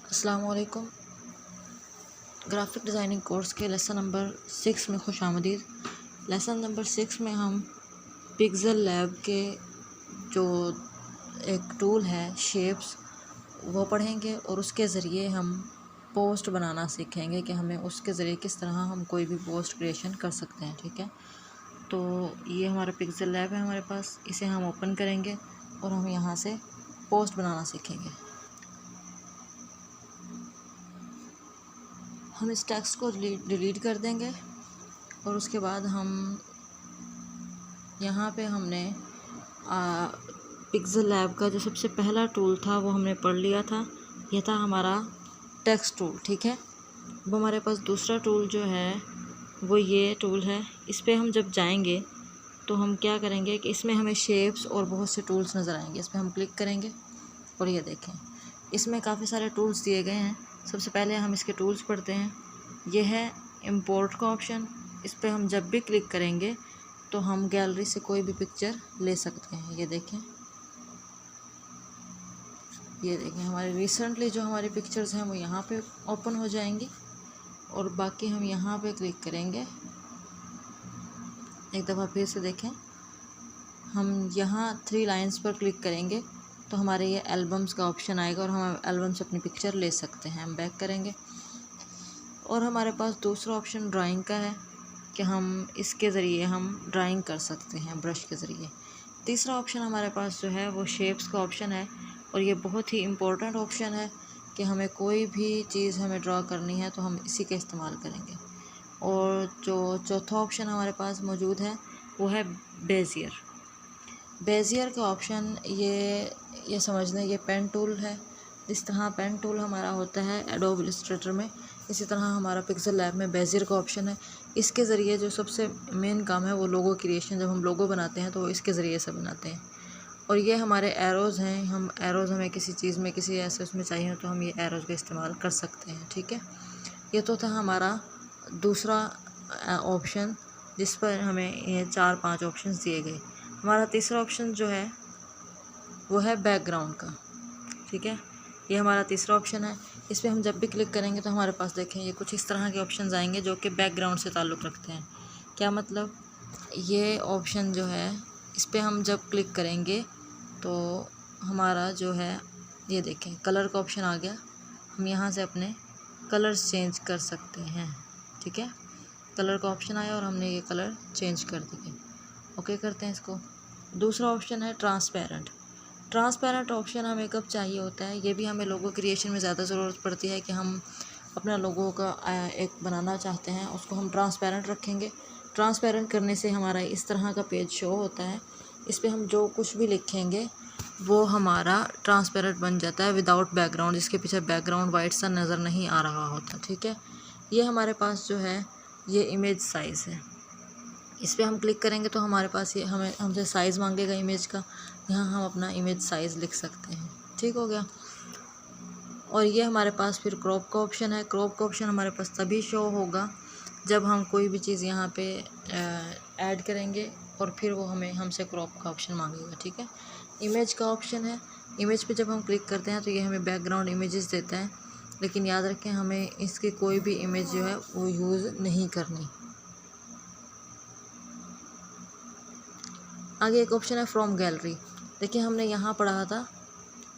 अस्सलाम वालेकुम। Graphic designing course के लेसन नंबर 6 में खुश आमदीद। लेसन नंबर 6 में हम पिक्सेल लैब के जो एक टूल है शेप्स वो पढ़ेंगे और उसके ज़रिए हम पोस्ट बनाना सीखेंगे कि हमें उसके ज़रिए किस तरह हम कोई भी पोस्ट क्रिएशन कर सकते हैं। ठीक है, तो ये हमारा पिक्सेल लैब है हमारे पास, इसे हम ओपन करेंगे और हम यहाँ से पोस्ट बनाना सीखेंगे। हम इस टेक्स्ट को डिलीट कर देंगे और उसके बाद हम यहाँ पे हमने पिक्सेल लैब का जो सबसे पहला टूल था वो हमने पढ़ लिया था। यह था हमारा टेक्स्ट टूल। ठीक है, अब हमारे पास दूसरा टूल जो है वो ये टूल है। इस पर हम जब जाएंगे तो हम क्या करेंगे कि इसमें हमें शेप्स और बहुत से टूल्स नज़र आएंगे। इस पर हम क्लिक करेंगे और ये देखें, इसमें काफ़ी सारे टूल्स दिए गए हैं। सबसे पहले हम इसके टूल्स पढ़ते हैं। यह है इंपोर्ट का ऑप्शन। इस पर हम जब भी क्लिक करेंगे तो हम गैलरी से कोई भी पिक्चर ले सकते हैं। ये देखें हमारे रिसेंटली जो हमारी पिक्चर्स हैं वो यहाँ पे ओपन हो जाएंगी और बाकी हम यहाँ पे क्लिक करेंगे। एक दफ़ा फिर से देखें, हम यहाँ 3 लाइंस पर क्लिक करेंगे तो हमारे ये एल्बम्स का ऑप्शन आएगा और हम एल्बम से अपनी पिक्चर ले सकते हैं। हम बैक करेंगे और हमारे पास दूसरा ऑप्शन ड्राइंग का है कि हम इसके ज़रिए हम ड्राइंग कर सकते हैं ब्रश के ज़रिए। तीसरा ऑप्शन हमारे पास जो है वो शेप्स का ऑप्शन है और ये बहुत ही इम्पोर्टेंट ऑप्शन है कि हमें कोई भी चीज़ हमें ड्रॉ करनी है तो हम इसी का इस्तेमाल करेंगे। और जो चौथा ऑप्शन हमारे पास मौजूद है वो है बेजियर। बेजियर का ऑप्शन ये समझ लें, ये पेन टूल है। जिस तरह पेन टूल हमारा होता है एडोब इलस्ट्रेटर में, इसी तरह हमारा पिक्सेल लैब में बेजियर का ऑप्शन है। इसके ज़रिए जो सबसे मेन काम है वो लोगो क्रिएशन। जब हम लोगो बनाते हैं तो वो इसके ज़रिए से बनाते हैं। और ये हमारे एरोज़ हैं। हम एरोज़ हमें किसी चीज़ में किसी ऐसे उसमें चाहिए तो हम ये एरोज़ का इस्तेमाल कर सकते हैं। ठीक है, ये तो था हमारा दूसरा ऑप्शन जिस पर हमें ये 4-5 ऑप्शंस दिए गए। हमारा तीसरा ऑप्शन जो है वो है बैकग्राउंड का। ठीक है, ये हमारा तीसरा ऑप्शन है। इस पर हम जब भी क्लिक करेंगे तो हमारे पास देखें ये कुछ इस तरह के ऑप्शंस आएंगे जो कि बैकग्राउंड से ताल्लुक़ रखते हैं। क्या मतलब, ये ऑप्शन जो है इस पर हम जब क्लिक करेंगे तो हमारा जो है ये देखें कलर का ऑप्शन आ गया। हम यहाँ से अपने कलर्स चेंज कर सकते हैं। ठीक है, कलर का ऑप्शन आया और हमने ये कलर चेंज कर दिए। ओके करते हैं इसको। दूसरा ऑप्शन है ट्रांसपेरेंट। ट्रांसपेरेंट ऑप्शन हमें कब चाहिए होता है, ये भी हमें लोगो क्रिएशन में ज़्यादा ज़रूरत पड़ती है कि हम अपना लोगो का एक बनाना चाहते हैं, उसको हम ट्रांसपेरेंट रखेंगे। ट्रांसपेरेंट करने से हमारा इस तरह का पेज शो होता है। इस पर हम जो कुछ भी लिखेंगे वो हमारा ट्रांसपेरेंट बन जाता है विदाउट बैकग्राउंड, जिसके पीछे बैकग्राउंड वाइट सा नज़र नहीं आ रहा होता। ठीक है, ये हमारे पास जो है ये इमेज साइज़ है। इस पर हम क्लिक करेंगे तो हमारे पास ये हमसे साइज़ मांगेगा इमेज का। यहाँ हम अपना इमेज साइज़ लिख सकते हैं। ठीक हो गया। और ये हमारे पास फिर क्रॉप का ऑप्शन है। क्रॉप का ऑप्शन हमारे पास तभी शो होगा जब हम कोई भी चीज़ यहाँ पे ऐड करेंगे और फिर वो हमसे क्रॉप का ऑप्शन मांगेगा। ठीक है, इमेज का ऑप्शन है। इमेज पे जब हम क्लिक करते हैं तो ये हमें बैकग्राउंड इमेजेस देता है, लेकिन याद रखें हमें इसकी कोई भी इमेज जो है वो यूज़ नहीं करनी। आगे एक ऑप्शन है फ्रॉम गैलरी। देखिए हमने यहाँ पढ़ा था,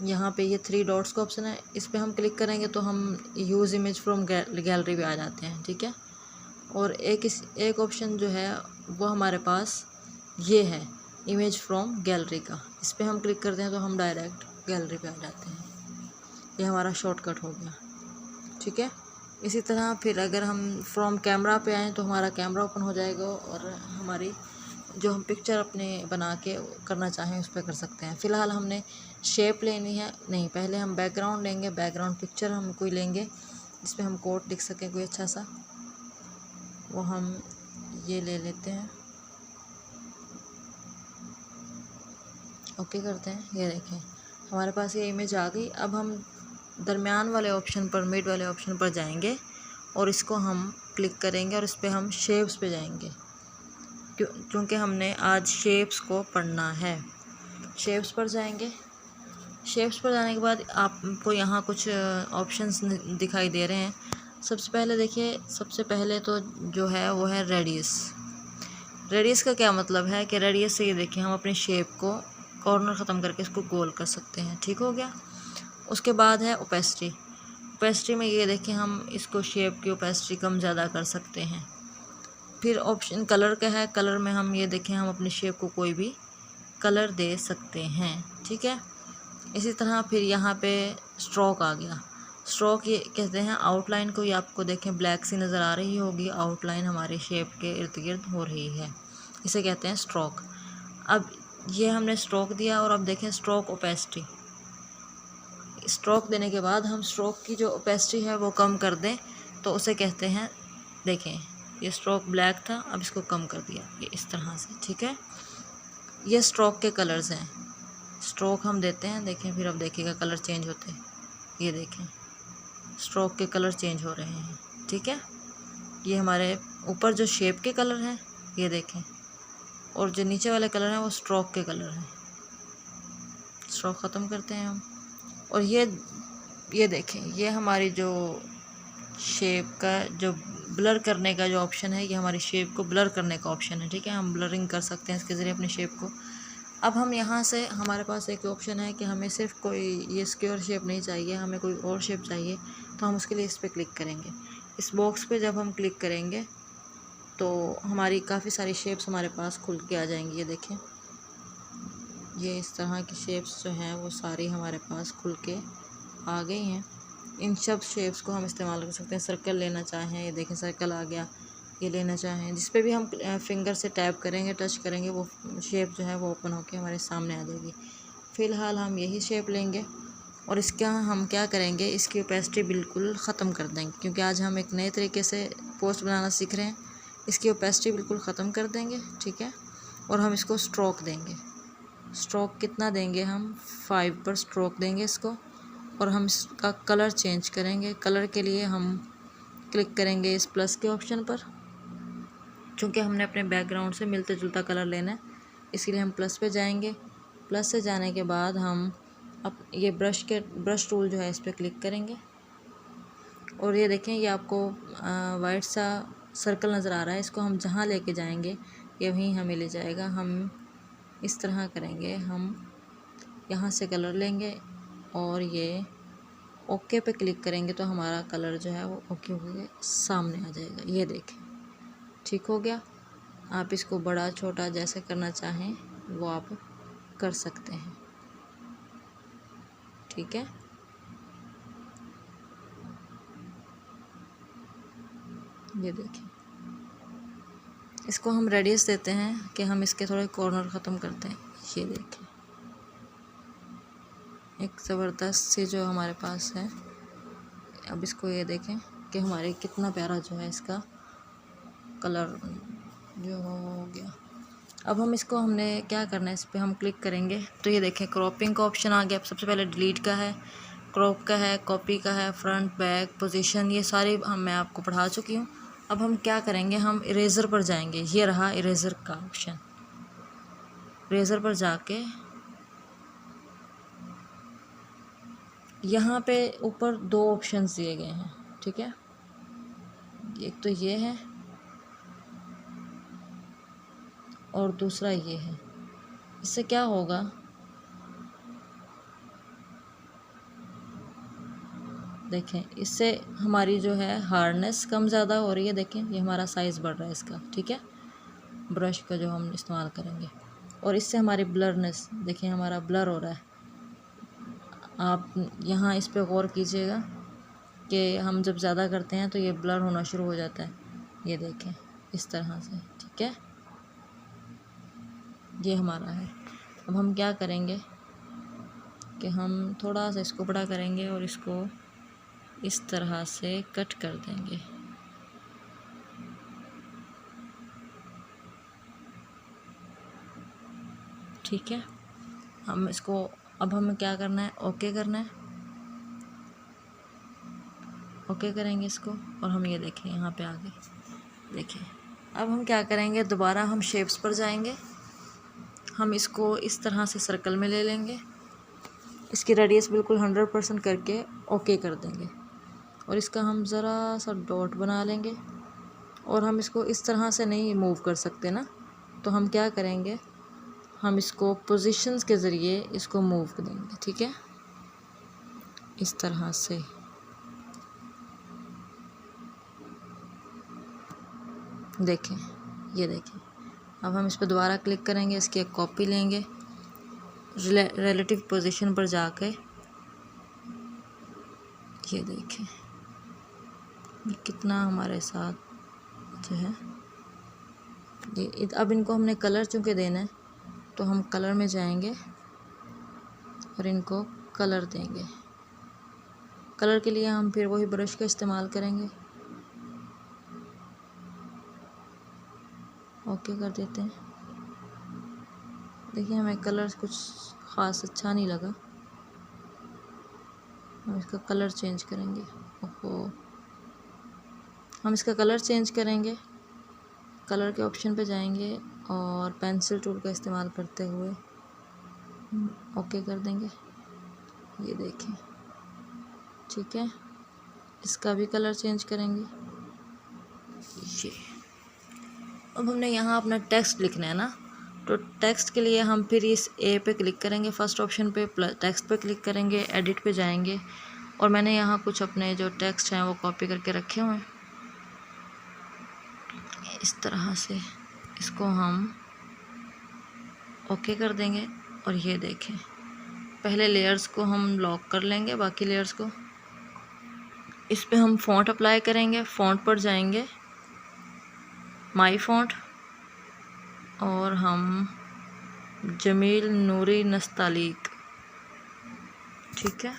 यहाँ पे ये 3 डॉट्स का ऑप्शन है। इस पर हम क्लिक करेंगे तो हम यूज़ इमेज फ्रॉम गैलरी पे आ जाते हैं। ठीक है, और एक ऑप्शन जो है वो हमारे पास ये है इमेज फ्रॉम गैलरी का। इस पर हम क्लिक करते हैं तो हम डायरेक्ट गैलरी पे आ जाते हैं। ये हमारा शॉर्टकट हो गया। ठीक है, इसी तरह फिर अगर हम फ्रॉम कैमरा पे आएँ तो हमारा कैमरा ओपन हो जाएगा और हमारी जो हम पिक्चर अपने बना के करना चाहें उस पर कर सकते हैं। फ़िलहाल हमने शेप लेनी है, नहीं पहले हम बैकग्राउंड लेंगे। बैकग्राउंड पिक्चर हम कोई लेंगे जिस पे हम कोट लिख सकें कोई अच्छा सा, वो हम ये ले लेते हैं। ओके करते हैं। ये देखें हमारे पास ये इमेज आ गई। अब हम दरमियान वाले ऑप्शन पर, मिड वाले ऑप्शन पर जाएंगे और इसको हम क्लिक करेंगे और इस पर हम शेप्स पे जाएंगे क्योंकि हमने आज शेप्स को पढ़ना है। शेप्स पर जाएंगे शेप्स पर जाने के बाद आपको यहाँ कुछ ऑप्शंस दिखाई दे रहे हैं। सबसे पहले देखिए, सबसे पहले तो जो है वो है रेडियस। रेडियस का क्या मतलब है कि रेडियस से ये देखिए हम अपनी शेप को कॉर्नर ख़त्म करके इसको गोल कर सकते हैं। ठीक हो गया। उसके बाद है ओपेसिटी। ओपेसिटी में ये देखिए हम इसको शेप की ओपेसिटी कम ज़्यादा कर सकते हैं। फिर ऑप्शन कलर का है। कलर में हम ये देखें हम अपनी शेप को कोई भी कलर दे सकते हैं। ठीक है। इसी तरह फिर यहाँ पे स्ट्रोक आ गया। स्ट्रोक ये कहते हैं आउटलाइन को, ये आपको देखें ब्लैक सी नज़र आ रही होगी, आउटलाइन हमारे शेप के इर्द गिर्द हो रही है, इसे कहते हैं स्ट्रोक। अब ये हमने स्ट्रोक दिया और अब देखें स्ट्रोक ओपेसिटी। स्ट्रोक देने के बाद हम स्ट्रोक की जो ओपेसिटी है वो कम कर दें तो उसे कहते हैं, देखें ये स्ट्रोक ब्लैक था, अब इसको कम कर दिया, ये इस तरह से। ठीक है। ये स्ट्रोक के कलर्स हैं। स्ट्रोक हम देते हैं, देखें फिर अब देखिएगा कलर चेंज होते हैं। ये देखें स्ट्रोक के कलर चेंज हो रहे हैं। ठीक है। ये हमारे ऊपर जो शेप के कलर हैं ये देखें, और जो नीचे वाले कलर हैं वो स्ट्रोक के कलर हैं। स्ट्रोक ख़त्म करते हैं हम। और ये देखें ये हमारी जो शेप का जो ब्लर करने का जो ऑप्शन है, ये हमारी शेप को ब्लर करने का ऑप्शन है। ठीक है। हम ब्लरिंग कर सकते हैं इसके ज़रिए अपनी शेप को। अब हम यहाँ से हमारे पास एक ऑप्शन है कि हमें सिर्फ कोई ये स्क्वायर शेप नहीं चाहिए, हमें कोई और शेप चाहिए, तो हम उसके लिए इस पर क्लिक करेंगे। इस बॉक्स पे जब हम क्लिक करेंगे तो हमारी काफ़ी सारी शेप्स हमारे पास खुल के आ जाएंगी। ये देखें ये इस तरह की शेप्स जो हैं वो सारी हमारे पास खुल के आ गई हैं। इन सब शेप्स को हम इस्तेमाल कर सकते हैं। सर्कल लेना चाहें, ये देखें सर्कल आ गया, ये लेना चाहें, जिस पे भी हम फिंगर से टैप करेंगे, टच करेंगे, वो शेप जो है वो ओपन होके हमारे सामने आ जाएगी। फ़िलहाल हम यही शेप लेंगे और इसका हम क्या करेंगे, इसकी ओपेसिटी बिल्कुल ख़त्म कर देंगे, क्योंकि आज हम एक नए तरीके से पोस्ट बनाना सीख रहे हैं। इसकी ओपेसिटी बिल्कुल ख़त्म कर देंगे। ठीक है। और हम इसको स्ट्रोक देंगे। स्ट्रोक कितना देंगे हम 5 पर स्ट्रोक देंगे इसको, और हम इसका कलर चेंज करेंगे। कलर के लिए हम क्लिक करेंगे इस प्लस के ऑप्शन पर, चूँकि हमने अपने बैकग्राउंड से मिलता जुलता कलर लेना है, इसलिए हम प्लस पे जाएंगे। प्लस से जाने के बाद हम अब ये ब्रश टूल जो है इस पर क्लिक करेंगे, और ये देखें ये आपको वाइट सा सर्कल नज़र आ रहा है। इसको हम जहाँ लेके जाएंगे ये वहीं हमें ले जाएगा। हम इस तरह करेंगे, हम यहाँ से कलर लेंगे और ये ओके पे क्लिक करेंगे तो हमारा कलर जो है वो ओके होके सामने आ जाएगा। ये देखें ठीक हो गया। आप इसको बड़ा छोटा जैसे करना चाहें वो आप कर सकते हैं। ठीक है। ये देखें इसको हम रेडियस देते हैं कि हम इसके थोड़े कॉर्नर ख़त्म करते हैं। ये देखें एक ज़बरदस्त सी जो हमारे पास है। अब इसको ये देखें कि हमारे कितना प्यारा जो है इसका कलर जो हो गया। अब हम इसको हमने क्या करना है, इस पर हम क्लिक करेंगे तो ये देखें क्रॉपिंग का ऑप्शन आ गया। सबसे पहले डिलीट का है, क्रॉप का है, कॉपी का है, फ्रंट बैक पोजीशन, ये सारी मैं आपको पढ़ा चुकी हूँ। अब हम क्या करेंगे, हम इरेज़र पर जाएंगे। ये रहा इरेज़र का ऑप्शन। इरेज़र पर जाके यहाँ पे ऊपर 2 ऑप्शंस दिए गए हैं। ठीक है। एक तो ये है और दूसरा ये है। इससे क्या होगा, देखें इससे हमारी जो है हार्डनेस कम ज़्यादा हो रही है। देखें ये हमारा साइज़ बढ़ रहा है इसका। ठीक है। ब्रश का जो हम इस्तेमाल करेंगे, और इससे हमारी ब्लरनेस देखें हमारा ब्लर हो रहा है। आप यहाँ इस पे गौर कीजिएगा कि हम जब ज़्यादा करते हैं तो ये ब्लर होना शुरू हो जाता है। ये देखें इस तरह से। ठीक है। ये हमारा है। अब हम क्या करेंगे कि हम थोड़ा सा इसको बड़ा करेंगे और इसको इस तरह से कट कर देंगे। ठीक है। हम इसको अब हमें क्या करना है, ओके करना है। ओके करेंगे इसको और हम ये देखें यहाँ पे आ गए। देखें अब हम क्या करेंगे, दोबारा हम शेप्स पर जाएंगे। हम इसको इस तरह से सर्कल में ले लेंगे इसकी रेडियस बिल्कुल 100% करके ओके कर देंगे। और इसका हम ज़रा सा डॉट बना लेंगे। और हम इसको इस तरह से नहीं मूव कर सकते ना, तो हम क्या करेंगे, हम इसको पोजीशंस के ज़रिए इसको मूव कर देंगे। ठीक है, इस तरह से। देखें, ये देखें। अब हम इस पर दोबारा क्लिक करेंगे, इसकी एक कॉपी लेंगे, रिलेटिव पोजीशन पर जाके ये देखें ये कितना हमारे साथ जो है ये। अब इनको हमने कलर चूँकि देना है, तो हम कलर में जाएंगे और इनको कलर देंगे। कलर के लिए हम फिर वही ब्रश का इस्तेमाल करेंगे। ओके कर देते हैं। देखिए हमें कलर कुछ ख़ास अच्छा नहीं लगा, हम इसका कलर चेंज करेंगे। ओहो, हम इसका कलर चेंज करेंगे। कलर के ऑप्शन पे जाएंगे और पेंसिल टूल का इस्तेमाल करते हुए ओके कर देंगे। ये देखें, ठीक है। इसका भी कलर चेंज करेंगे। ये अब हमने यहाँ अपना टेक्स्ट लिखना है ना, तो टेक्स्ट के लिए हम फिर इस ए पे क्लिक करेंगे, फर्स्ट ऑप्शन पे टेक्स्ट पे क्लिक करेंगे, एडिट पे जाएंगे। और मैंने यहाँ कुछ अपने जो टेक्स्ट हैं वो कॉपी करके रखे हुए हैं। इस तरह से इसको हम ओके कर देंगे। और ये देखें, पहले लेयर्स को हम लॉक कर लेंगे, बाकी लेयर्स को। इस पे हम फ़ॉन्ट अप्लाई करेंगे। फ़ॉन्ट पर जाएंगे, माई फ़ॉन्ट, और हम जमील नूरी नस्तालीक, ठीक है।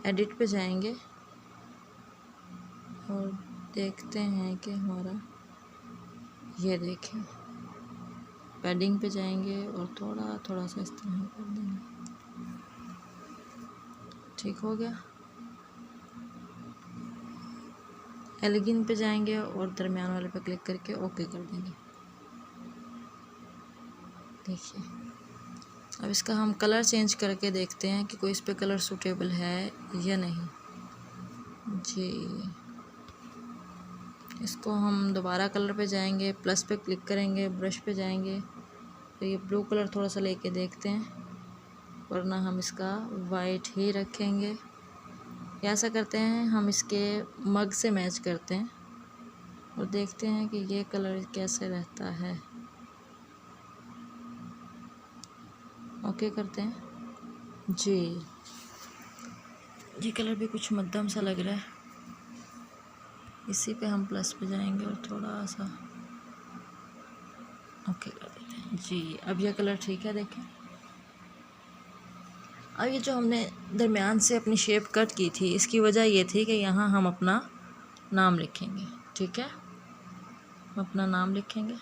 एडिट पे जाएंगे और देखते हैं कि हमारा ये देखें, पैडिंग पे जाएंगे और थोड़ा थोड़ा सा इस तरह कर देंगे। ठीक हो गया। एलिगिन पे जाएंगे और दरमियान वाले पे क्लिक करके ओके कर देंगे। देखिए, अब इसका हम कलर चेंज करके देखते हैं कि कोई इस पे कलर सूटेबल है या नहीं। जी, इसको हम दोबारा कलर पे जाएंगे, प्लस पे क्लिक करेंगे, ब्रश पे जाएंगे, तो ये ब्लू कलर थोड़ा सा लेके देखते हैं, वरना हम इसका वाइट ही रखेंगे। या ऐसा करते हैं, हम इसके मग से मैच करते हैं और देखते हैं कि ये कलर कैसे रहता है। ओके करते हैं जी। ये कलर भी कुछ मध्यम सा लग रहा है। इसी पे हम प्लस पे जाएंगे और थोड़ा सा ओके कर देते हैं जी। अब यह कलर ठीक है, देखें। अब ये जो हमने दरमियान से अपनी शेप कट की थी, इसकी वजह ये थी कि यहाँ हम अपना नाम लिखेंगे। ठीक है, हम अपना नाम लिखेंगे।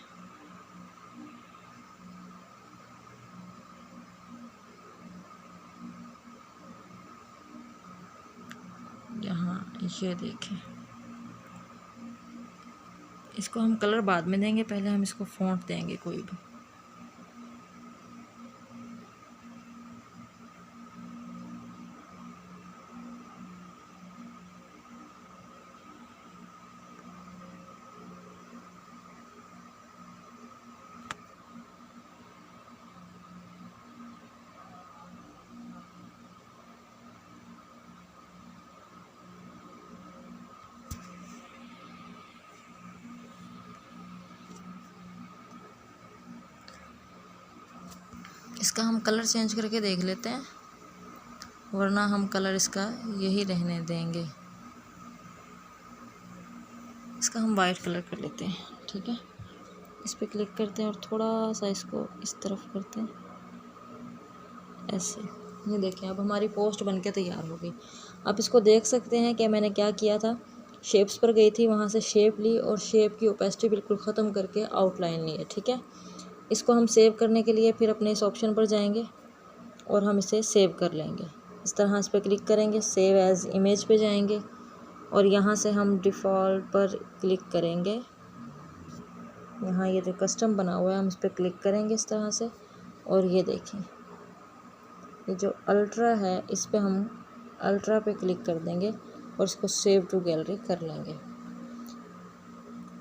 यहाँ ये देखें, इसको हम कलर बाद में देंगे, पहले हम इसको फ़ॉन्ट देंगे कोई भी। इसका हम कलर चेंज करके देख लेते हैं, वरना हम कलर इसका यही रहने देंगे। इसका हम वाइट कलर कर लेते हैं। ठीक है, इस पर क्लिक करते हैं और थोड़ा सा इसको इस तरफ करते हैं, ऐसे। ये देखें, अब हमारी पोस्ट बनके तैयार हो गई। आप इसको देख सकते हैं कि मैंने क्या किया था, शेप्स पर गई थी, वहाँ से शेप ली और शेप की ओपेसिटी बिल्कुल ख़त्म करके आउटलाइन ली है। ठीक है, इसको हम सेव करने के लिए फिर अपने इस ऑप्शन पर जाएंगे और हम इसे सेव कर लेंगे। इस तरह इस पर क्लिक करेंगे, सेव एज़ इमेज पे जाएंगे और यहाँ से हम डिफ़ॉल्ट पर क्लिक करेंगे। यहाँ ये जो कस्टम बना हुआ है हम इस पर क्लिक करेंगे इस तरह से, और ये देखें ये जो अल्ट्रा है इस पे हम अल्ट्रा पे क्लिक कर देंगे और इसको सेव टू गैलरी कर लेंगे।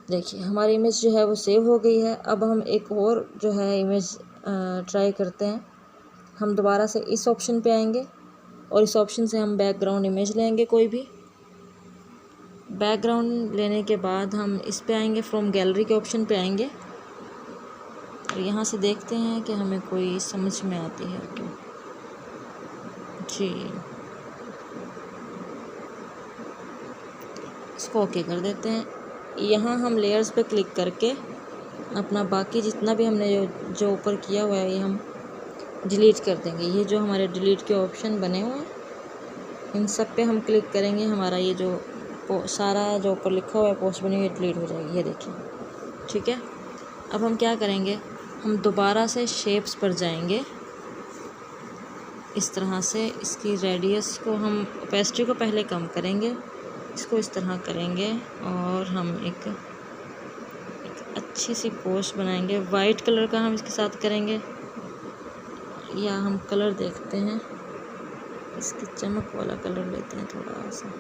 देखिए हमारी इमेज जो है वो सेव हो गई है। अब हम एक और जो है इमेज ट्राई करते हैं। हम दोबारा से इस ऑप्शन पे आएंगे और इस ऑप्शन से हम बैकग्राउंड इमेज लेंगे कोई भी। बैकग्राउंड लेने के बाद हम इस पे आएंगे, फ्रॉम गैलरी के ऑप्शन पे आएंगे और यहाँ से देखते हैं कि हमें कोई समझ में आती है तो जी इसको ओके कर देते हैं। यहाँ हम लेयर्स पे क्लिक करके अपना बाकी जितना भी हमने जो ऊपर किया हुआ है ये हम डिलीट कर देंगे। ये जो हमारे डिलीट के ऑप्शन बने हुए हैं इन सब पे हम क्लिक करेंगे, हमारा ये जो सारा जो ऊपर लिखा हुआ है पोस्ट बनी हुई डिलीट हो जाएगी। ये देखिए, ठीक है। अब हम क्या करेंगे, हम दोबारा से शेप्स पर जाएंगे। इस तरह से इसकी रेडियस को हम ओपेसिटी को पहले कम करेंगे, इसको इस तरह करेंगे और हम एक अच्छी सी पोस्ट बनाएंगे। वाइट कलर का हम इसके साथ करेंगे, या हम कलर देखते हैं इसकी चमक वाला कलर लेते हैं थोड़ा सा।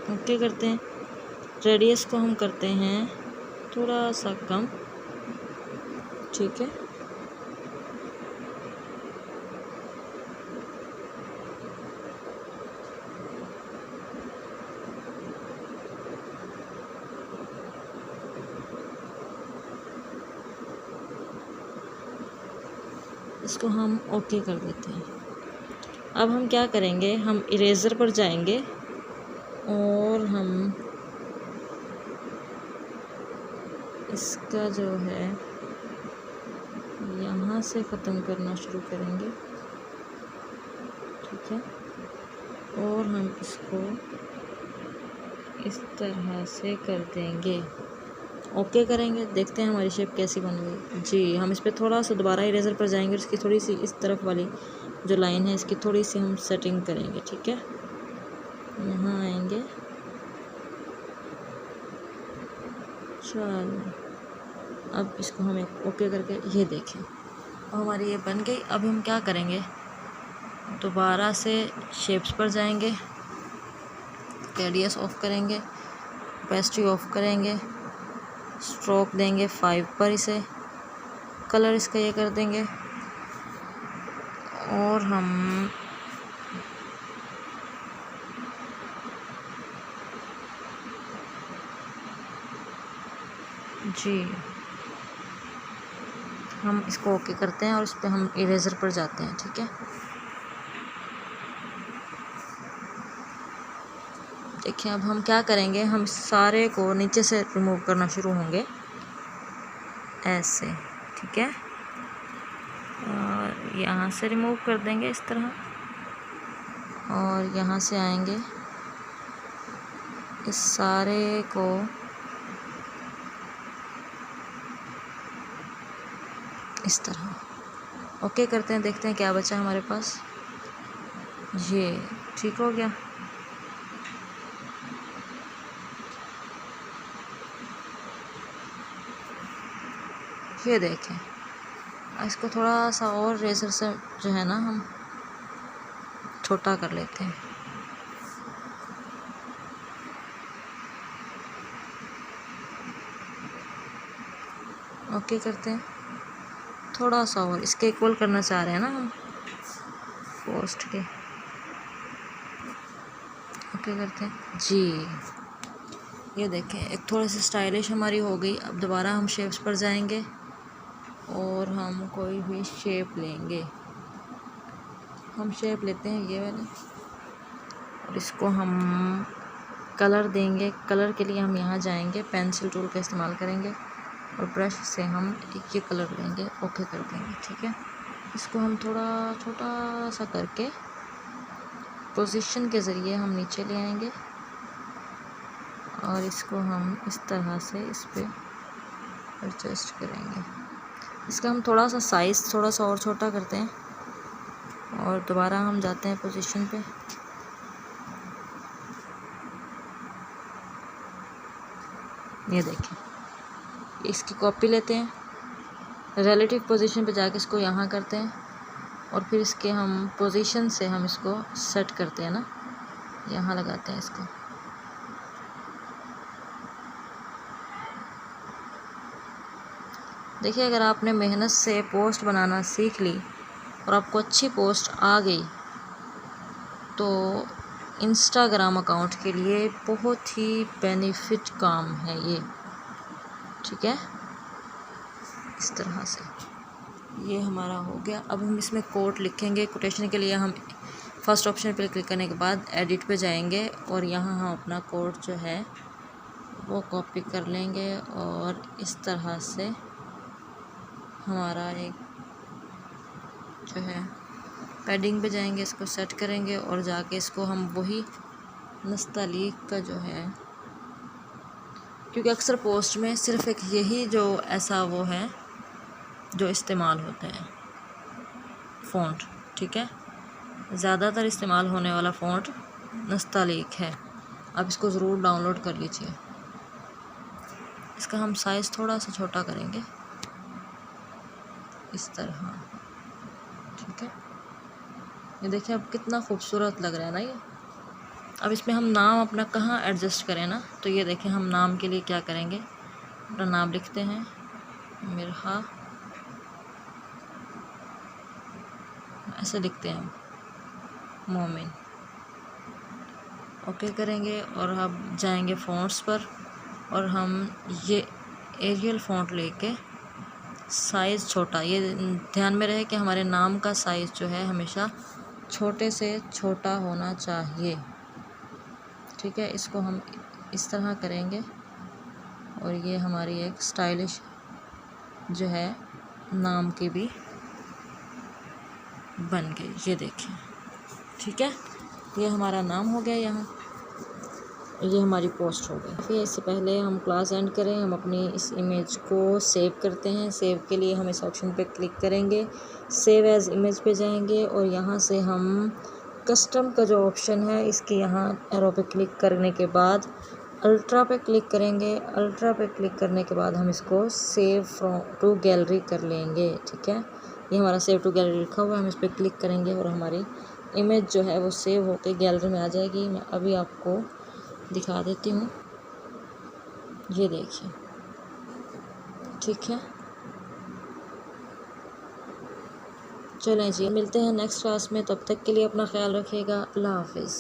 ओके करते हैं। रेडियस को हम करते हैं थोड़ा सा कम, ठीक है। इसको हम ओके कर देते हैं। अब हम क्या करेंगे, हम इरेज़र पर जाएंगे और हम इसका जो है यहाँ से ख़त्म करना शुरू करेंगे, ठीक है। और हम इसको इस तरह से कर देंगे, ओके करेंगे। देखते हैं हमारी शेप कैसी बन गई। जी हम इस पर थोड़ा सा दोबारा इरेज़र पर जाएंगे और इसकी थोड़ी सी इस तरफ वाली जो लाइन है इसकी थोड़ी सी हम सेटिंग करेंगे, ठीक है। यहाँ आएंगे, चलो अब इसको हम एक ओके करके ये देखें और हमारी ये बन गई। अब हम क्या करेंगे, दोबारा से शेप्स पर जाएंगे, रेडियस ऑफ करेंगे, ओपेसिटी ऑफ करेंगे, स्ट्रोक देंगे 5 पर, इसे कलर इसका ये कर देंगे और हम जी हम इसको ओके करते हैं और इस पर हम इरेज़र पर जाते हैं, ठीक है। देखिए अब हम क्या करेंगे, हम सारे को नीचे से रिमूव करना शुरू होंगे ऐसे, ठीक है। और यहाँ से रिमूव कर देंगे इस तरह, और यहाँ से आएंगे इस सारे को इस तरह ओके करते हैं। देखते हैं क्या बचा हमारे पास। ये ठीक हो गया। ये देखें, इसको थोड़ा सा और रेजर से जो है ना हम छोटा कर लेते हैं। ओके करते हैं, थोड़ा सा और इसके इक्वल करना चाह रहे हैं ना हम पोस्ट के। ओके करते हैं जी। ये देखें एक थोड़ी सी स्टाइलिश हमारी हो गई। अब दोबारा हम शेप्स पर जाएंगे और हम कोई भी शेप लेंगे। हम शेप लेते हैं ये वाले और इसको हम कलर देंगे। कलर के लिए हम यहाँ जाएंगे, पेंसिल टूल का इस्तेमाल करेंगे और ब्रश से हम एक ये कलर लेंगे, ओके कर देंगे, ठीक है। इसको हम थोड़ा छोटा सा करके पोजीशन के ज़रिए हम नीचे ले आएंगे और इसको हम इस तरह से इस पर एडजस्ट करेंगे। इसका हम थोड़ा सा साइज़ थोड़ा सा और छोटा करते हैं और दोबारा हम जाते हैं पोजीशन पे। ये देखिए, इसकी कॉपी लेते हैं, रिलेटिव पोजीशन पे जाके इसको यहाँ करते हैं और फिर इसके हम पोजीशन से हम इसको सेट करते हैं ना, यहाँ लगाते हैं इसको। देखिए, अगर आपने मेहनत से पोस्ट बनाना सीख ली और आपको अच्छी पोस्ट आ गई तो इंस्टाग्राम अकाउंट के लिए बहुत ही बेनिफिट काम है ये, ठीक है। इस तरह से ये हमारा हो गया। अब हम इसमें कोट लिखेंगे। कोटेशन के लिए हम फर्स्ट ऑप्शन पर क्लिक करने के बाद एडिट पे जाएंगे और यहाँ हम अपना कोड जो है वो कॉपी कर लेंगे और इस तरह से हमारा एक जो है पैडिंग पे जाएंगे, इसको सेट करेंगे और जाके इसको हम वही नस्तालीक का जो है, क्योंकि अक्सर पोस्ट में सिर्फ एक यही जो ऐसा वो है जो इस्तेमाल होते हैं फ़ॉन्ट, ठीक है। ज़्यादातर इस्तेमाल होने वाला फ़ॉन्ट नस्तालीक है। आप इसको ज़रूर डाउनलोड कर लीजिए। इसका हम साइज़ थोड़ा सा छोटा करेंगे इस तरह, ठीक है। ये देखिए अब कितना खूबसूरत लग रहा है ना ये। अब इसमें हम नाम अपना कहाँ एडजस्ट करें ना, तो ये देखें, हम नाम के लिए क्या करेंगे, अपना नाम लिखते हैं मिरहा, ऐसे लिखते हैं हम मोमिन, ओके करेंगे और अब जाएंगे फ़ॉन्ट्स पर और हम ये एरियल फ़ॉन्ट लेके साइज़ छोटा, ये ध्यान में रहे कि हमारे नाम का साइज़ जो है हमेशा छोटे से छोटा होना चाहिए, ठीक है। इसको हम इस तरह करेंगे और ये हमारी एक स्टाइलिश जो है नाम की भी बन गई, ये देखिए, ठीक है। ये हमारा नाम हो गया यहाँ, ये हमारी पोस्ट हो गई। फिर इससे पहले हम क्लास एंड करें, हम अपनी इस इमेज को सेव करते हैं। सेव के लिए हम इस ऑप्शन पे क्लिक करेंगे, सेव एज़ इमेज पे जाएंगे और यहाँ से हम कस्टम का जो ऑप्शन है इसके यहाँ एरो पे क्लिक करने के बाद अल्ट्रा पे क्लिक करेंगे। अल्ट्रा पे क्लिक करने के बाद हम इसको सेव फ्रॉम टू गैलरी कर लेंगे, ठीक है। ये हमारा सेव टू गैलरी लिखा हुआ है, हम इस पर क्लिक करेंगे और हमारी इमेज जो है वो सेव होकर गैलरी में आ जाएगी। मैं अभी आपको दिखा देती हूँ, ये देखिए, ठीक है। चलें जी, मिलते हैं नेक्स्ट क्लास में, तब तक के लिए अपना ख्याल रखिएगा। अल्लाह हाफिज़।